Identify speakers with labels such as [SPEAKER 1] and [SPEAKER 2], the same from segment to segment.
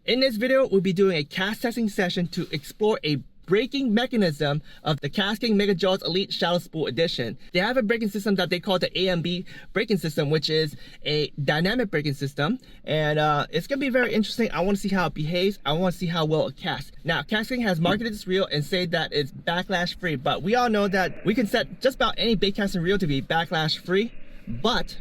[SPEAKER 1] In this video, we'll be doing a cast testing session to explore a braking mechanism of the KastKing MegaJaws Elite Shallow Spool Edition. They have a braking system that they call the AMB Braking system, which is a dynamic braking system, and it's gonna be very interesting. I want to see how it behaves. I want to see how well it casts. Now, KastKing has marketed this reel and say that it's backlash free, but we all know that we can set just about any bait casting reel to be backlash free, but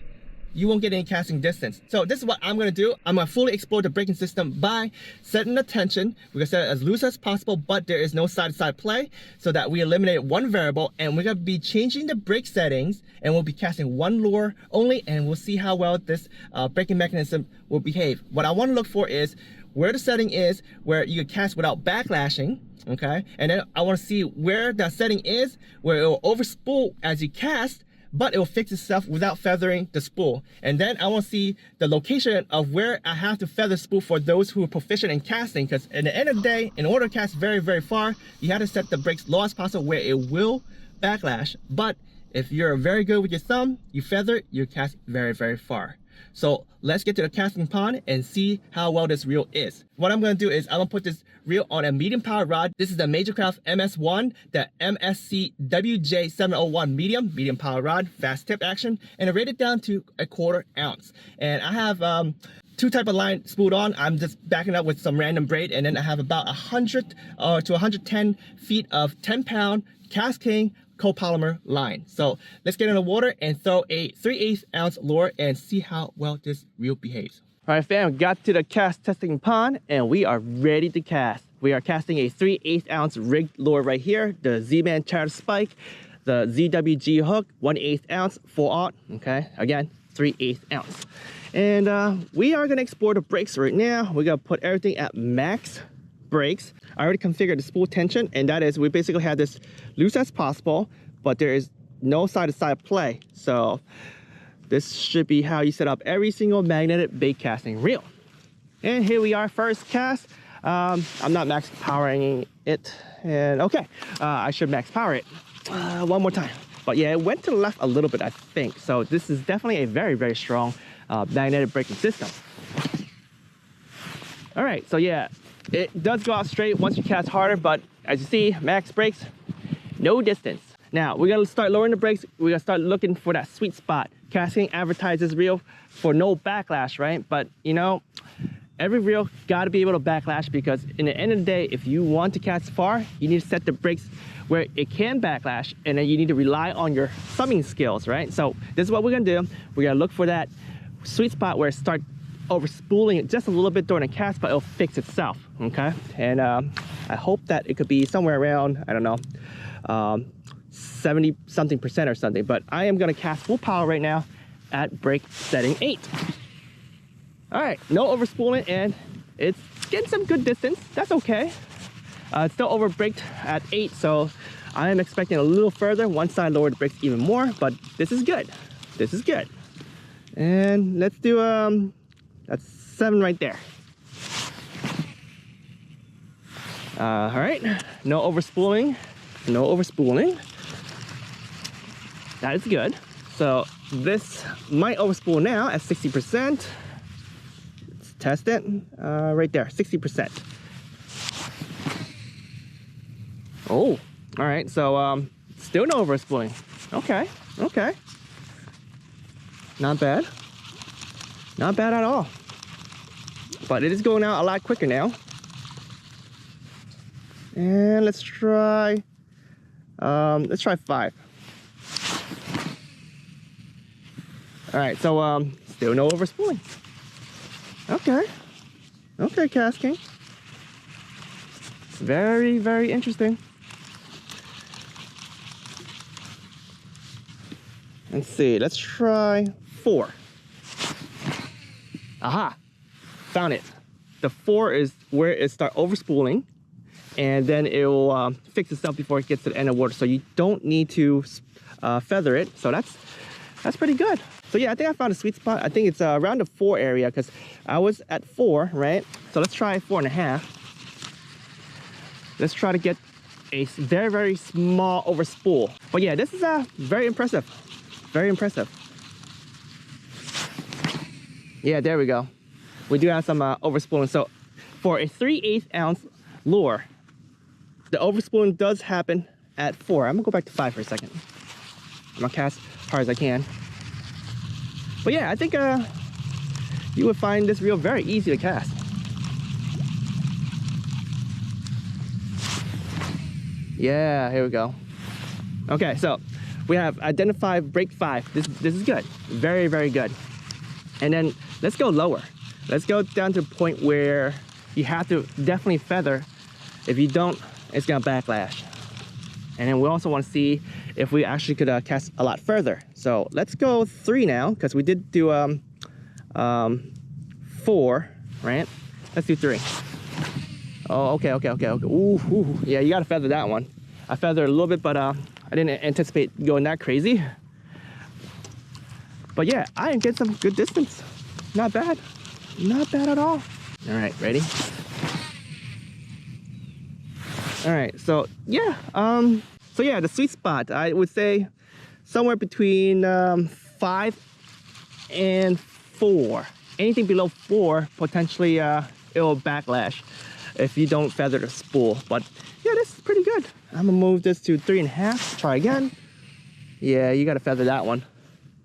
[SPEAKER 1] you won't get any casting distance. So this is what I'm gonna do. I'm gonna fully explore the braking system by setting the tension. We're gonna set it as loose as possible, but there is no side-to-side play, so that we eliminate one variable, and we're gonna be changing the brake settings, and we'll be casting one lure only, and we'll see how well this braking mechanism will behave. What I wanna look for is where the setting is, where you can cast without backlashing, okay? And then I wanna see where that setting is, where it will overspool as you cast, but it will fix itself without feathering the spool. And then I want to see the location of where I have to feather spool for those who are proficient in casting, because at the end of the day, in order to cast very, very far, you have to set the brakes low as possible where it will backlash. But if you're very good with your thumb, you feather, you cast very, very far. So let's get to the casting pond and see how well this reel is. What I'm gonna do is I'm gonna put this reel on a medium power rod. This is the MajoCraft MS1, the MSC WJ701 medium power rod, fast tip action, and I rate it down to 1/4 ounce. And I have two type of line spooled on. I'm just backing up with some random braid, and then I have about 100 to 110 feet of 10-pound KastKing copolymer line. So let's get in the water and throw a 3/8 ounce lure and see how well this reel behaves. All right, fam, got to the cast testing pond and we are ready to cast. We are casting a 3/8 ounce rigged lure right here, the Z-Man Chatter Spike, the ZWG hook, 1/8 ounce, 4/0, okay? Again, 3/8 ounce. And we are gonna explore the brakes right now. We're gonna put everything at max brakes. I already configured the spool tension, and that is we basically have this loose as possible, but there is no side-to-side play. So this should be how you set up every single magnetic bait casting reel. And here we are, first cast. I'm not max powering it, and okay, I should max power it one more time. But yeah, it went to the left a little bit, I think. So this is definitely a very, very strong magnetic braking system. All right, so yeah, it does go out straight once you cast harder, but as you see, max brakes, no distance. Now, we're gonna start lowering the brakes. We're gonna start looking for that sweet spot. KastKing advertises reel for no backlash, right? But you know, every reel gotta be able to backlash, because in the end of the day, if you want to cast far, you need to set the brakes where it can backlash, and then you need to rely on your thumbing skills, right? So this is what we're gonna do. We're gonna look for that sweet spot where it starts over spooling it just a little bit during the cast, but it'll fix itself, okay? And I hope that it could be somewhere around, I don't know, 70-something% or something, but I am gonna cast full power right now at brake setting 8. All right, no overspooling, and it's getting some good distance. That's okay. It's still over braked at 8, so I am expecting a little further once I lower the brakes even more, but this is good. This is good. And let's do that's 7 right there. All right, no overspooling, no overspooling. That is good. So this might overspool now at 60%. Let's test it. Right there, 60%. Oh, all right, so still no overspooling. Okay, okay. Not bad. Not bad at all. But it is going out a lot quicker now. And let's try 5. All right, so still no overspooling. Okay. Okay, KastKing. Very, very interesting. Let's see, let's try 4. Aha, found it. The 4 is where it starts overspooling, and then it will fix itself before it gets to the end of water. So you don't need to feather it. So that's pretty good. So yeah, I think I found a sweet spot. I think it's around the 4 area, because I was at 4, right? So let's try 4.5. Let's try to get a very, very small overspool. But yeah, this is very impressive. Very impressive. Yeah, there we go. We do have some overspooling. So for a 3/8 ounce lure, the overspooling does happen at 4. I'm gonna go back to 5 for a second. I'm gonna cast as hard as I can. But yeah, I think you would find this reel very easy to cast. Yeah, here we go. Okay, so we have identified break 5. This is good. Very, very good. And then let's go lower. Let's go down to a point where you have to definitely feather. If you don't, it's gonna backlash. And then we also want to see if we actually could cast a lot further. So let's go 3 now, because we did do 4, right? Let's do 3. Oh, okay. Ooh, yeah, you gotta feather that one. I feathered a little bit, but I didn't anticipate going that crazy. But yeah, I am getting some good distance. Not bad. Not bad at all. All right, ready? All right, so yeah, the sweet spot, I would say somewhere between 5 and 4. Anything below 4, potentially it will backlash if you don't feather the spool. But yeah, this is pretty good. I'm gonna move this to 3.5. Try again. Yeah, you gotta feather that one.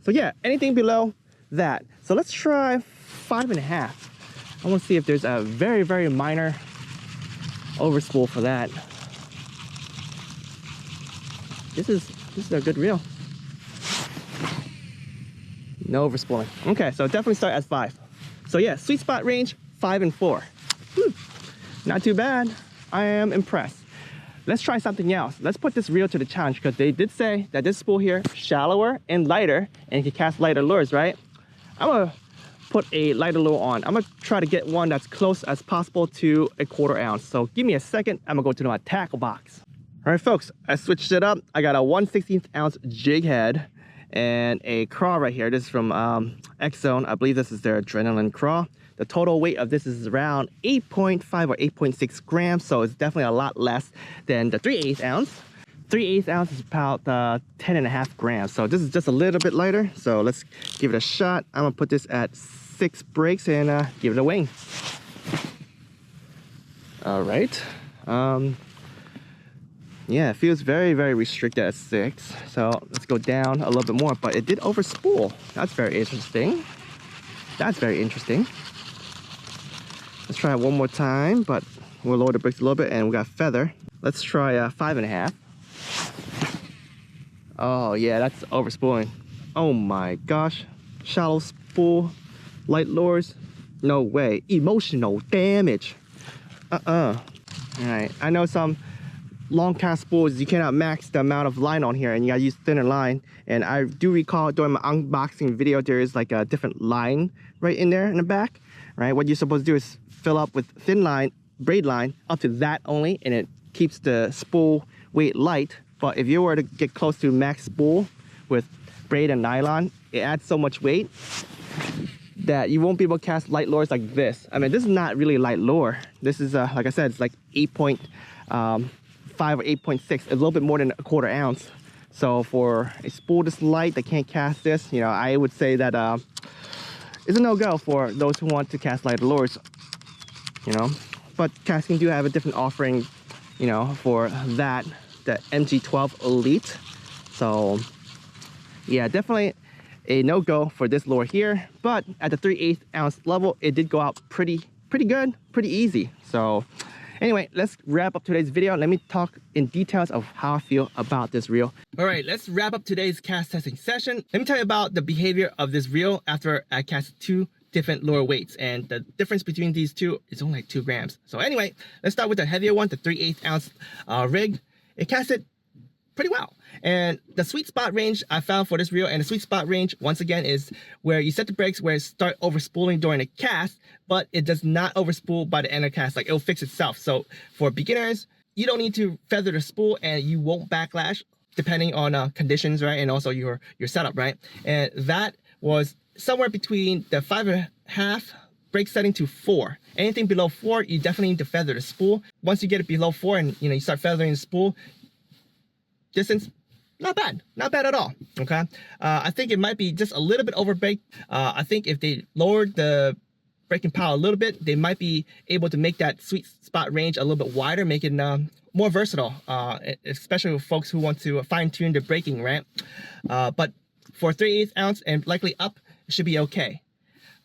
[SPEAKER 1] So yeah, anything below that. So let's try 5.5. I want to see if there's a very, very minor overspool for that. This is a good reel. No overspooling. Okay, so definitely start at 5. So yeah, sweet spot range 5 and 4. Not too bad. I am impressed. Let's try something else. Let's put this reel to the challenge, because they did say that this spool here shallower and lighter, and you can cast lighter lures, right? I'm gonna put a lighter lure on. I'm gonna try to get one that's close as possible to a 1/4 ounce. So give me a second. I'm gonna go to my tackle box. All right, folks, I switched it up. I got a 1/16 ounce jig head and a craw right here. This is from X-Zone. I believe this is their adrenaline craw. The total weight of this is around 8.5 or 8.6 grams, so it's definitely a lot less than the 3/8 ounce. 3/8 ounce is about 10.5 grams, so this is just a little bit lighter. So let's give it a shot. I'm gonna put this at 6 breaks and give it a wing. All right. Yeah, it feels very, very restricted at 6. So let's go down a little bit more, but it did overspool. That's very interesting. That's very interesting. Let's try it one more time, but we'll lower the brakes a little bit, and we got feather. Let's try 5.5. Oh yeah, that's overspooling. Oh my gosh. Shallow spool, light lures. No way. Emotional damage. All right, I know some long cast spools, you cannot max the amount of line on here, and you gotta use thinner line. And I do recall during my unboxing video, there is like a different line right in there in the back, right? What you're supposed to do is fill up with thin line, braid line, up to that only, and it keeps the spool weight light. But if you were to get close to max spool with braid and nylon, it adds so much weight that you won't be able to cast light lures like this. I mean, this is not really a light lure. This is, like I said, it's like 8.5 or 8.6, a little bit more than a 1/4 ounce. So for a spool this light that can't cast this, you know, I would say that it's a no-go for those who want to cast lighter lures, you know. But KastKing do have a different offering, you know, for that, the MG12 Elite. So yeah, definitely a no-go for this lure here. But at the 3/8 ounce level, it did go out pretty good, pretty easy. So anyway, let's wrap up today's video. Let me talk in details of how I feel about this reel. All right, let's wrap up today's cast testing session. Let me tell you about the behavior of this reel after I cast 2 different lure weights, and the difference between these two is only like 2 grams. So anyway, let's start with the heavier one, the 3/8 ounce rig. It casted pretty well. And the sweet spot range I found for this reel, and the sweet spot range, once again, is where you set the brakes where it start overspooling during the cast, but it does not overspool by the end of the cast. Like, it'll fix itself. So for beginners, you don't need to feather the spool, and you won't backlash depending on conditions, right? And also your setup, right? And that was somewhere between the 5.5 brake setting to 4. Anything below 4, you definitely need to feather the spool. Once you get it below 4 and you start feathering the spool, distance, not bad at all. Okay, I think it might be just a little bit overbaked. I think if they lowered the braking power a little bit, they might be able to make that sweet spot range a little bit wider, make it more versatile, especially with folks who want to fine-tune their braking, right? But for 3/8 ounce and likely up, it should be okay.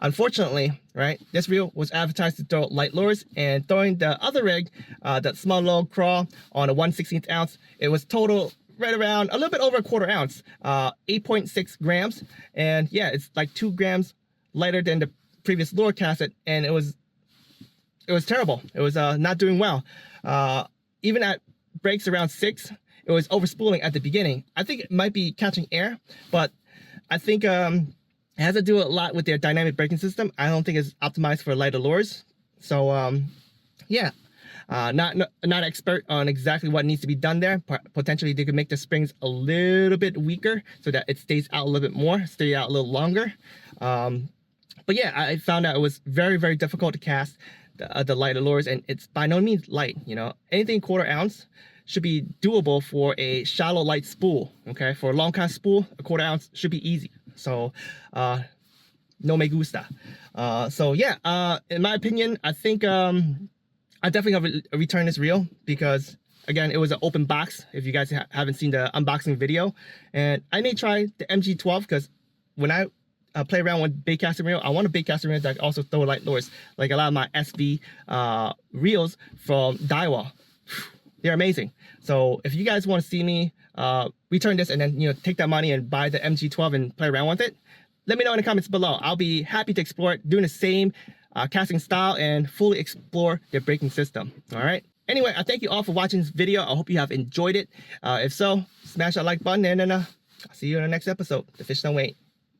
[SPEAKER 1] Unfortunately, right, this reel was advertised to throw light lures, and throwing the other rig, that small log crawl on a 1/16 ounce, it was total right around a little bit over a 1/4 ounce, 8.6 grams. And yeah, it's like 2 grams lighter than the previous lure cast it, and it was terrible. It was not doing well. Even at breaks around 6, it was overspooling at the beginning. I think it might be catching air, but I think it has to do a lot with their dynamic braking system. I don't think it's optimized for lighter lures. So yeah, not expert on exactly what needs to be done there. Potentially they could make the springs a little bit weaker so that it stays out a little bit more, stay out a little longer. But yeah, I found out it was very, very difficult to cast the lighter lures, and it's by no means light. You know, anything 1/4 ounce should be doable for a shallow light spool. Okay, for a long cast spool, a 1/4 ounce should be easy. So no me gusta. So yeah, in my opinion, I think I definitely have returned this reel because, again, it was an open box, if you guys haven't seen the unboxing video. And I may try the MG12 because when I play around with baitcasting reel, I want a baitcasting reel that also throw light lures, like a lot of my SV reels from Daiwa. They're amazing. So if you guys want to see me return this and then, you know, take that money and buy the MG12 and play around with it, let me know in the comments below. I'll be happy to explore it, doing the same casting style and fully explore their braking system. All right. Anyway, I thank you all for watching this video. I hope you have enjoyed it. If so, smash that like button, and then I'll see you in the next episode. The fish don't wait.